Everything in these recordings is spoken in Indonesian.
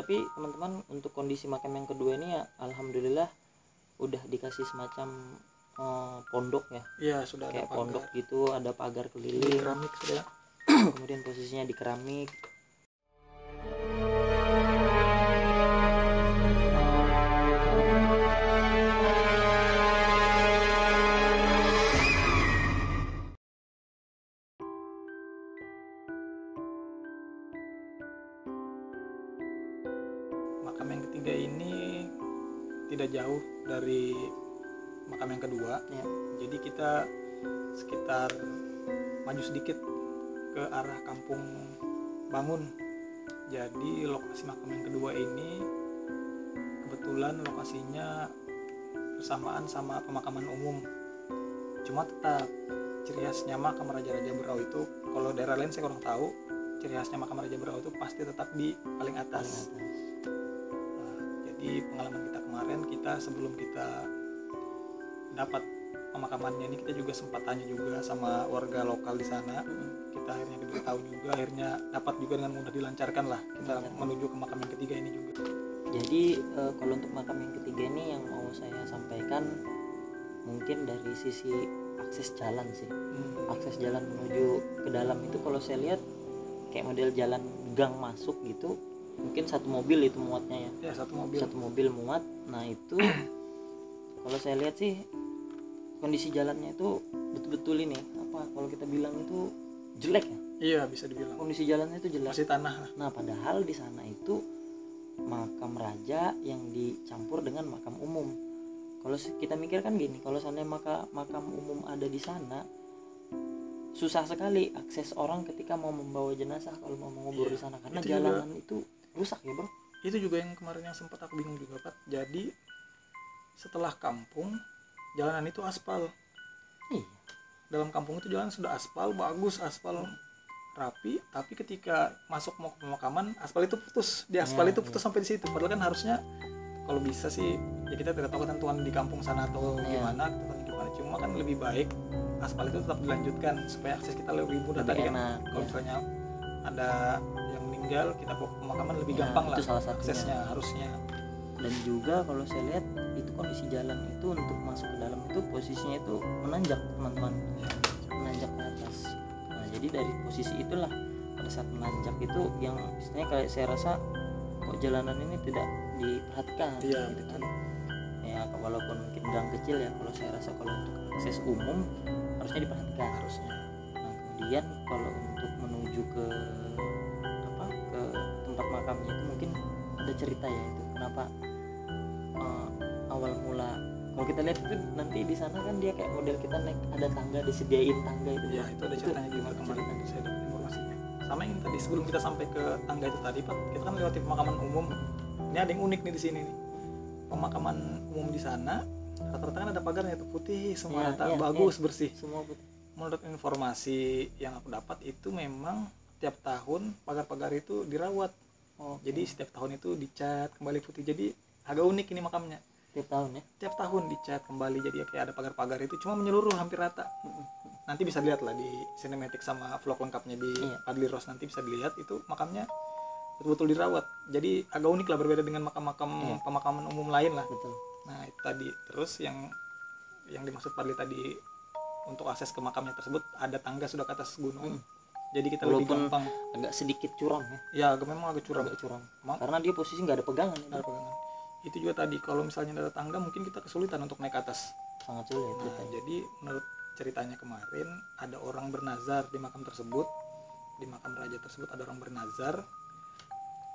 Tapi teman-teman, untuk kondisi makam yang kedua ini ya alhamdulillah udah dikasih semacam pondok ya. Iya, sudah Kayak ada pondok pagar. gitu, ada pagar Di keliling. keramik sudah. Kemudian posisinya di keramik. Makam yang ketiga ini tidak jauh dari makam yang kedua. Ya. Jadi kita sekitar maju sedikit ke arah kampung Bangun. Jadi lokasi makam yang kedua ini kebetulan lokasinya bersamaan sama pemakaman umum. Cuma tetap ciri khasnya makam Raja-Raja Berau itu, kalau daerah lain saya kurang tahu, ciri khasnya makam Raja Berau itu pasti tetap di paling atas. Nah, jadi pengalaman kita kemarin, sebelum kita dapat pemakamannya ini, kita juga sempat tanya juga sama warga lokal di sana. Kita akhirnya diberitahu juga, akhirnya dapat juga dengan mudah dilancarkan lah kita menuju ke makam yang ketiga ini juga. Jadi kalau untuk makam yang ketiga ini yang mau saya sampaikan mungkin dari sisi akses jalan sih. Akses jalan menuju ke dalam itu kalau saya lihat kayak model jalan gang masuk gitu, mungkin satu mobil itu muatnya ya. Ya, satu mobil muat. Nah itu kalau saya lihat sih kondisi jalannya itu betul-betul ini apa, kalau kita bilang itu jelek ya. Iya, bisa dibilang. Kondisi jalannya itu jelek. Masih tanah lah. Nah padahal di sana itu makam raja yang dicampur dengan makam umum. Kalau kita mikir kan gini, kalau seandainya makam umum ada di sana, susah sekali akses orang ketika mau membawa jenazah kalau mau mengubur di sana, karena itu jalanan juga, itu rusak ya bro. itu juga yang kemarin yang sempat aku bingung juga Pak. Jadi setelah kampung, jalanan itu aspal. Iya. Dalam kampung itu jalan sudah aspal, bagus, aspal rapi, tapi ketika masuk mau ke pemakaman, aspal itu putus. Di aspal itu putus sampai di situ. Padahal kan harusnya kalau bisa sih, ya kita tidak tahu ketentuan di kampung sana atau gimana, cuma kan lebih baik aspal itu tetap dilanjutkan supaya akses kita lebih mudah tadi kan. Kalau misalnya ada yang meninggal, kita bawa ke pemakaman lebih gampang lah aksesnya harusnya. Dan juga kalau saya lihat itu kondisi jalan itu untuk masuk ke dalam itu posisinya itu menanjak teman-teman, menanjak ke atas. Nah jadi dari posisi itulah pada saat menanjak itu yang istilahnya kayak saya rasa kok jalanan ini tidak diperhatikan gitu kan. Ya walaupun mungkin gang kecil ya, kalau saya rasa kalau untuk akses umum harusnya diperhatikan harusnya. Nah kemudian kalau untuk menuju ke tempat makamnya itu mungkin ada cerita ya, itu kenapa awal mula kalau kita lihat itu nanti di sana kan dia kayak model kita naik, ada tangga, disediain tangga itu ya. Itu ada ceritanya gimana kemarin nanti saya dapat informasinya. Sama yang tadi sebelum kita sampai ke tangga itu tadi Pak, kita kan lewati pemakaman umum. Ini ada yang unik nih di sini nih. Pemakaman umum di sana rata-rata kan ada pagarnya itu putih semua, rata bagus bersih semua putih. Menurut informasi yang aku dapat itu memang tiap tahun pagar-pagar itu dirawat. Jadi setiap tahun itu dicat kembali putih. Jadi agak unik ini makamnya. Tiap tahun ya? Tiap tahun dicat kembali, jadi kayak ada pagar-pagar itu cuma menyeluruh hampir rata. Nanti bisa dilihat lah di sinematik sama vlog lengkapnya di Padli Rose, nanti bisa dilihat itu makamnya betul-betul dirawat. Jadi agak unik lah, berbeda dengan makam-makam pemakaman umum lain lah. Betul. Nah itu tadi. Terus yang dimaksud Padli tadi, untuk akses ke makamnya tersebut ada tangga sudah ke atas gunung. Jadi kita walaupun lebih gampang. Agak sedikit curam ya. Ya memang agak curam. Karena dia posisi nggak ada pegangan. Itu juga tadi kalau misalnya ada tangga mungkin kita kesulitan untuk naik ke atas. Sangat sulit. Nah, jadi menurut ceritanya kemarin ada orang bernazar di makam tersebut, di makam raja tersebut ada orang bernazar.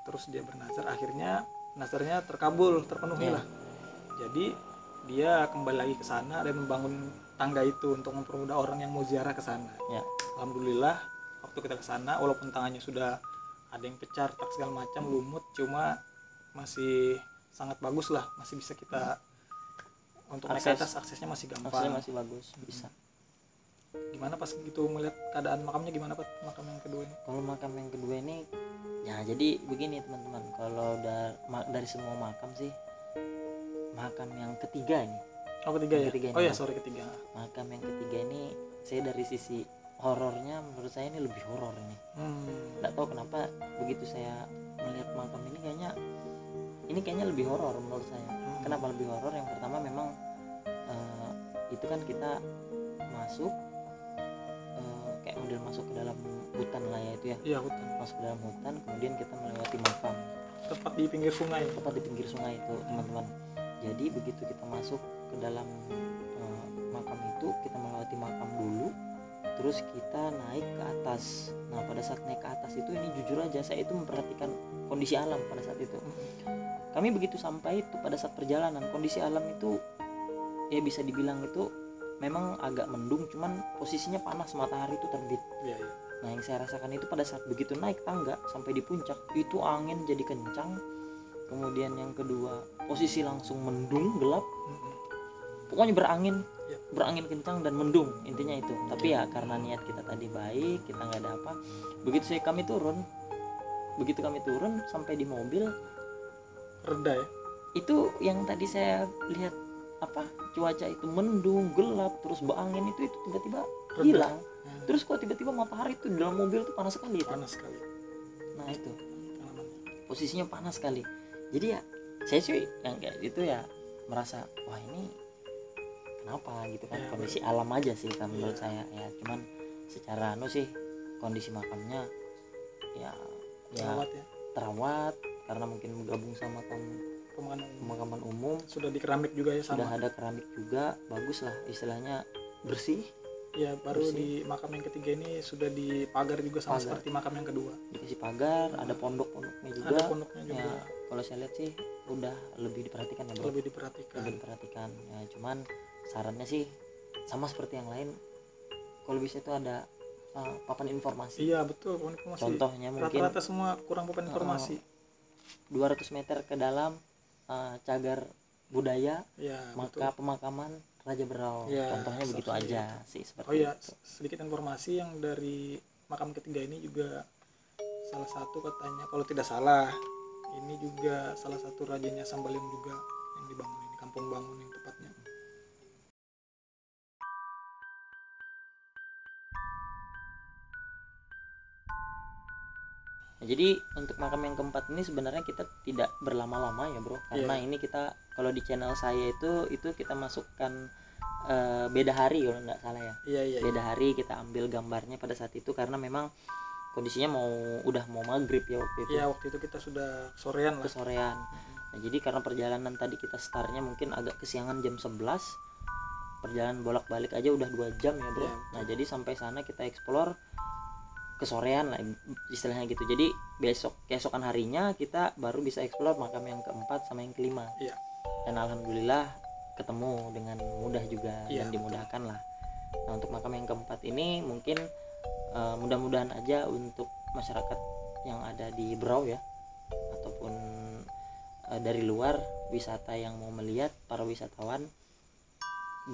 Terus dia bernazar, akhirnya nazarnya terpenuhi lah. Jadi dia kembali lagi ke sana dan membangun tangga itu untuk mempermudah orang yang mau ziarah ke sana. Ya. Alhamdulillah waktu kita ke sana, walaupun tangannya sudah ada yang pecah, retak segala macam, lumut, cuma masih sangat bagus lah, masih bisa kita untuk naik ke atas, aksesnya masih gampang. Aksesnya masih bagus, bisa. Gimana pas gitu melihat keadaan makamnya, gimana Pak makam yang kedua ini? Kalau makam yang kedua ini, ya jadi begini teman-teman, kalau dari semua makam sih, makam yang ketiga ini. Oh ketiga ya? Ketiga ini, ketiga. Makam yang ketiga ini, saya dari sisi horornya menurut saya ini lebih horor ini. Nggak tahu kenapa begitu saya melihat makam ini kayaknya ini kayaknya lebih horor menurut saya. Kenapa lebih horor? Yang pertama memang itu kan kita masuk kayak model masuk ke dalam hutan lah ya itu ya. Iya, hutan. Masuk ke dalam hutan, kemudian kita melewati makam. Tepat di pinggir sungai. Tepat di pinggir sungai itu, teman-teman. Jadi begitu kita masuk ke dalam makam itu, kita melewati makam dulu, terus kita naik ke atas. Nah, pada saat naik ke atas itu, ini jujur aja saya itu memperhatikan kondisi alam pada saat itu. Kami begitu sampai itu pada saat perjalanan, kondisi alam itu ya bisa dibilang itu memang agak mendung, cuman posisinya panas, matahari itu terbit. Iya, iya. Nah, yang saya rasakan itu pada saat begitu naik tangga sampai di puncak, itu angin jadi kencang. Kemudian yang kedua, posisi langsung mendung, gelap. Pokoknya berangin kencang dan mendung, intinya itu. Tapi ya karena niat kita tadi baik, kita nggak ada apa. Begitu kami turun sampai di mobil, Reda ya. itu yang tadi saya lihat cuaca itu mendung, gelap, terus berangin itu tiba-tiba hilang. Terus kok tiba-tiba matahari itu di dalam mobil tuh panas sekali itu. Panas sekali. Nah itu posisinya panas sekali. Jadi ya saya sih yang kayak gitu ya merasa wah ini kenapa gitu kan, kondisi alam aja sih kan menurut saya ya. Cuman secara sih kondisi makamnya ya terawat karena mungkin menggabung sama pemakaman umum. Sudah di keramik juga ya, sama. Sudah ada keramik juga, bagus lah istilahnya, bersih. Ya, baru bersih. Di makam yang ketiga ini sudah dipagar juga sama seperti makam yang kedua. Dikasih pagar, ada pondoknya juga. Ada pondoknya juga. Ya, kalau saya lihat sih udah lebih diperhatikan ya, Bro. Lebih diperhatikan. Ya, cuman sarannya sih sama seperti yang lain. Kalau bisa itu ada papan informasi. Iya, betul, papan informasi. Contohnya mungkin rata-rata semua kurang papan informasi. 200 meter ke dalam cagar budaya, ya, maka betul. Pemakaman Raja Berau, ya, contohnya begitu aja itu. Sih seperti itu. Sedikit informasi yang dari makam ketiga ini juga salah satu katanya, kalau tidak salah, ini juga salah satu rajanya Sambalin juga yang dibangun ini, Kampung Bangun yang tepatnya. Jadi untuk makam yang keempat ini sebenarnya kita tidak berlama-lama ya bro, karena ini kita kalau di channel saya itu kita masukkan beda hari kalau nggak salah ya. Beda hari kita ambil gambarnya pada saat itu karena memang kondisinya udah mau maghrib ya waktu itu. Iya, waktu itu kita sudah sorean lah. Kesorean. Nah, jadi karena perjalanan tadi kita startnya mungkin agak kesiangan jam 11, perjalanan bolak-balik aja udah 2 jam ya bro. Nah jadi sampai sana kita explore kesorean lah istilahnya gitu. Jadi keesokan harinya kita baru bisa explore makam yang keempat sama yang kelima. Dan alhamdulillah ketemu dengan mudah juga dan dimudahkan lah. Nah untuk makam yang keempat ini mungkin mudah-mudahan aja untuk masyarakat yang ada di Berau ya, ataupun dari luar wisata yang mau melihat, para wisatawan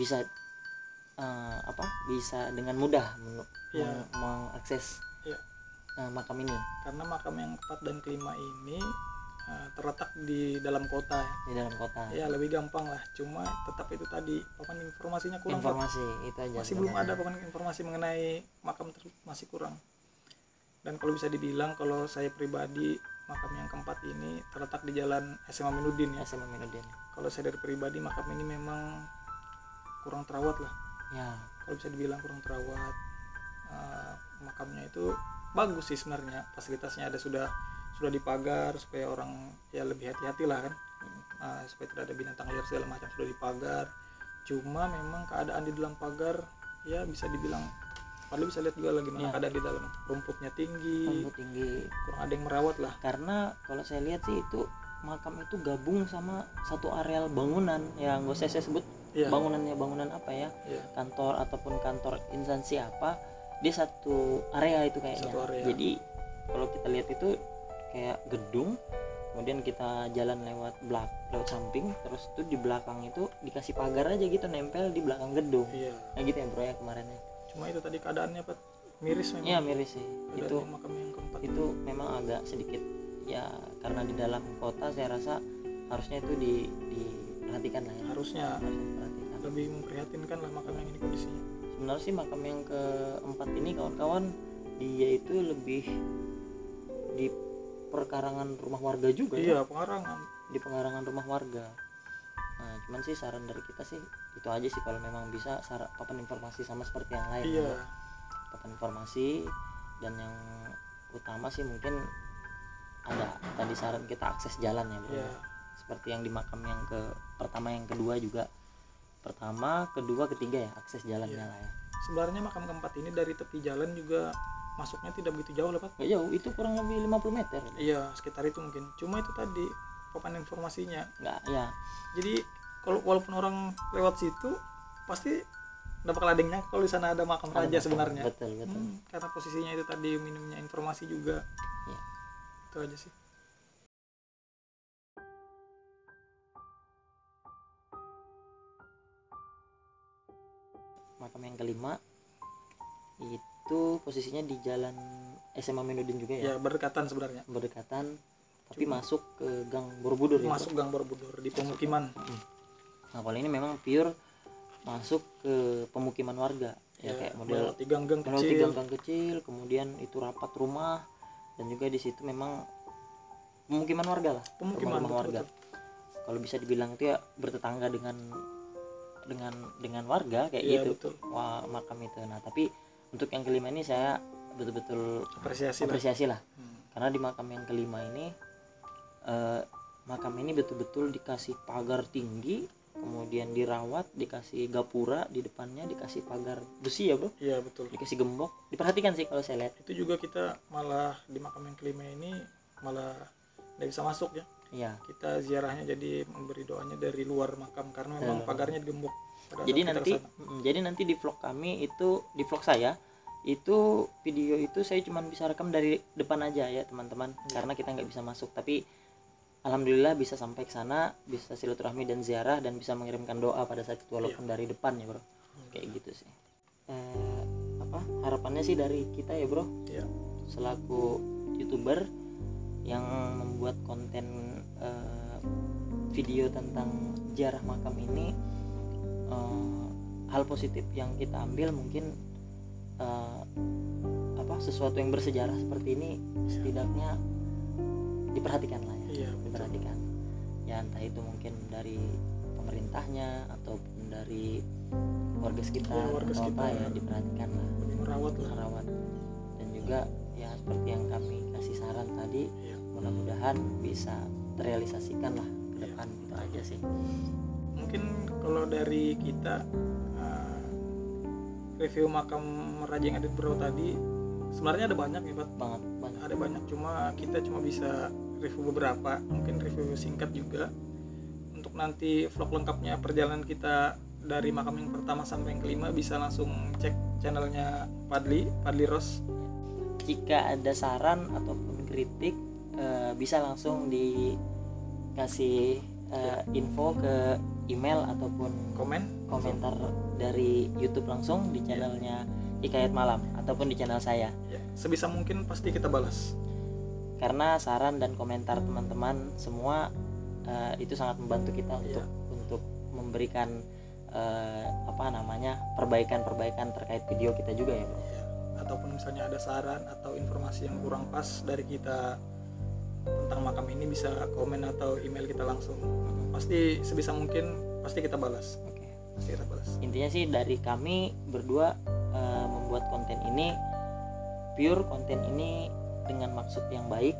bisa bisa dengan mudah mengakses makam ini. Karena makam yang keempat dan kelima ini terletak di dalam kota ya. Di dalam kota. Ya lebih gampang lah. Cuma tetap itu tadi papan informasinya kurang. Itu aja. Masih belum ada papan informasi mengenai makam tersebut, masih kurang. Dan kalau bisa dibilang kalau saya pribadi makam yang keempat ini terletak di Jalan SMA Minudin ya. SMA Minudin. Kalau saya dari pribadi makam ini memang kurang terawat lah. Ya. Kalau bisa dibilang kurang terawat. Makamnya itu bagus sih sebenarnya, fasilitasnya ada, sudah dipagar supaya orang ya lebih hati-hati lah kan, supaya tidak ada binatang liar segala macam, sudah dipagar. Cuma memang keadaan di dalam pagar ya bisa dibilang, padahal bisa lihat juga lagi mana keadaan di dalam, rumput tinggi, kurang ada yang merawat lah. Karena kalau saya lihat sih itu makam itu gabung sama satu areal bangunan ya, nggak usah saya sebut bangunan apa ya, kantor ataupun kantor instansi apa, dia satu area itu kayaknya. Jadi kalau kita lihat itu kayak gedung, kemudian kita jalan lewat samping, terus tuh di belakang itu dikasih pagar aja gitu, nempel di belakang gedung. Nah gitu ya bro ya kemarinnya. Cuma itu tadi keadaannya miris memang. Iya miris sih. Itu makam yang keempat itu memang agak sedikit ya, karena di dalam kota saya rasa harusnya itu diperhatikan lah ya. Harusnya diperhatikan. Lebih memprihatinkan lah makam yang ini kondisinya. Sebenarnya sih makam yang keempat ini kawan-kawan dia itu lebih di perkarangan rumah warga juga. Iya, pekarangan. di penggarangan rumah warga. Nah cuman sih saran dari kita sih itu aja sih, kalau memang bisa papan informasi sama seperti yang lain. Iya. Papan informasi, dan yang utama sih mungkin ada tadi saran kita akses jalan ya bro. Iya. Seperti yang di makam yang pertama yang kedua juga, pertama kedua ketiga ya akses jalannya lah ya. Sebenarnya makam keempat ini dari tepi jalan juga masuknya tidak begitu jauh lah Pak. Gak jauh, itu kurang lebih 50 meter. Iya, sekitar itu mungkin. Cuma itu tadi papan informasinya. Nggak ya. Jadi kalau walaupun orang lewat situ pasti nggak bakal ada yang nyangka kalau di sana ada makam raja sebenarnya. Betul. Karena posisinya itu tadi minimnya informasi juga. Iya. Itu aja sih. Makam yang kelima itu posisinya di jalan SMA Menudin juga ya. Ya berdekatan sebenarnya. Berdekatan, tapi masuk ke Gang Borobudur. Masuk Gang Borobudur di pemukiman. Nah kalau ini memang pure masuk ke pemukiman warga ya, kayak model melewati gang-gang kecil, kemudian itu rapat rumah, dan juga di situ memang pemukiman warga lah, pemukiman warga. Kalau bisa dibilang itu ya bertetangga dengan warga kayak gitu. Betul. Wah, makam itu. Nah tapi untuk yang kelima ini saya betul-betul apresiasi lah. Karena di makam yang kelima ini makam ini betul-betul dikasih pagar tinggi, kemudian dirawat, dikasih gapura di depannya, dikasih pagar besi ya bro. Iya betul. Dikasih gembok, diperhatikan sih kalau saya lihat. Itu juga kita malah di makam yang kelima ini malah nggak bisa masuk ya. Iya. Kita ziarahnya jadi memberi doanya dari luar makam karena memang pagarnya digembok. Jadi nanti di vlog kami itu, di vlog saya itu video itu saya cuma bisa rekam dari depan aja ya teman-teman, karena kita nggak bisa masuk. Tapi alhamdulillah bisa sampai ke sana, bisa silaturahmi dan ziarah, dan bisa mengirimkan doa pada saat itu walaupun dari depan ya bro. Kayak gitu sih. Harapannya sih dari kita ya bro, selaku YouTuber yang membuat konten video tentang ziarah makam ini, hal positif yang kita ambil mungkin sesuatu yang bersejarah seperti ini setidaknya diperhatikan lah ya. Diperhatikan ya, entah itu mungkin dari pemerintahnya ataupun dari warga sekitar, ya diperhatikan lah, merawat. Dan juga ya seperti yang kami kasih saran tadi, mudah-mudahan bisa terrealisasikan lah ke depan. Itu aja sih. Mungkin kalau dari kita review makam Raja yang ada di Berau tadi sebenarnya ada banyak ya Pak. Banget. Ada banyak, cuma kita bisa review beberapa, mungkin review singkat juga. Untuk nanti vlog lengkapnya perjalanan kita dari makam yang pertama sampai yang kelima bisa langsung cek channelnya Padli Ros. Jika ada saran ataupun kritik bisa langsung dikasih info ke email ataupun komentar dari YouTube langsung di channelnya Hikayat Malam ataupun di channel saya. Sebisa mungkin pasti kita balas. Karena saran dan komentar teman-teman semua itu sangat membantu kita untuk memberikan perbaikan terkait video kita juga ya bro. Ataupun misalnya ada saran atau informasi yang kurang pas dari kita tentang makam ini, bisa komen atau email kita langsung. Pasti sebisa mungkin pasti kita balas. Pasti kita balas. Intinya sih dari kami berdua membuat konten ini, pure konten ini dengan maksud yang baik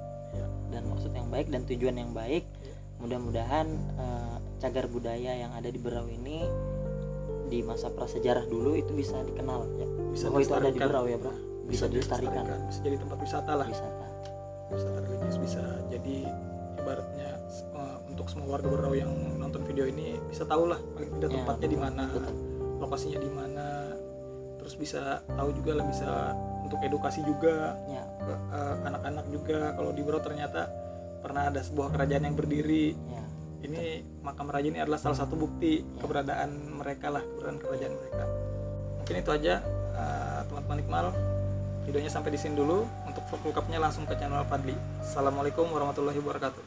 dan tujuan yang baik. Mudah-mudahan cagar budaya yang ada di Berau ini di masa prasejarah dulu itu bisa dikenal ya. Bahwa itu ada di Berau ya bro. Bisa dilestarikan. Bisa jadi tempat wisata lah. Wisata religius, bisa jadi ibaratnya untuk semua warga Berau yang nonton video ini bisa tahu lah paling tidak tempatnya di mana, lokasinya di mana. Terus bisa tahu juga lah, bisa untuk edukasi juga ke anak-anak juga kalau di Berau ternyata pernah ada sebuah kerajaan yang berdiri. Ini makam raja ini adalah salah satu bukti keberadaan mereka lah, keberadaan kerajaan mereka. Mungkin itu aja teman-teman Iqmal. Videonya sampai di sini dulu. Untuk vlog lengkapnya langsung ke channel Padli. Assalamualaikum warahmatullahi wabarakatuh.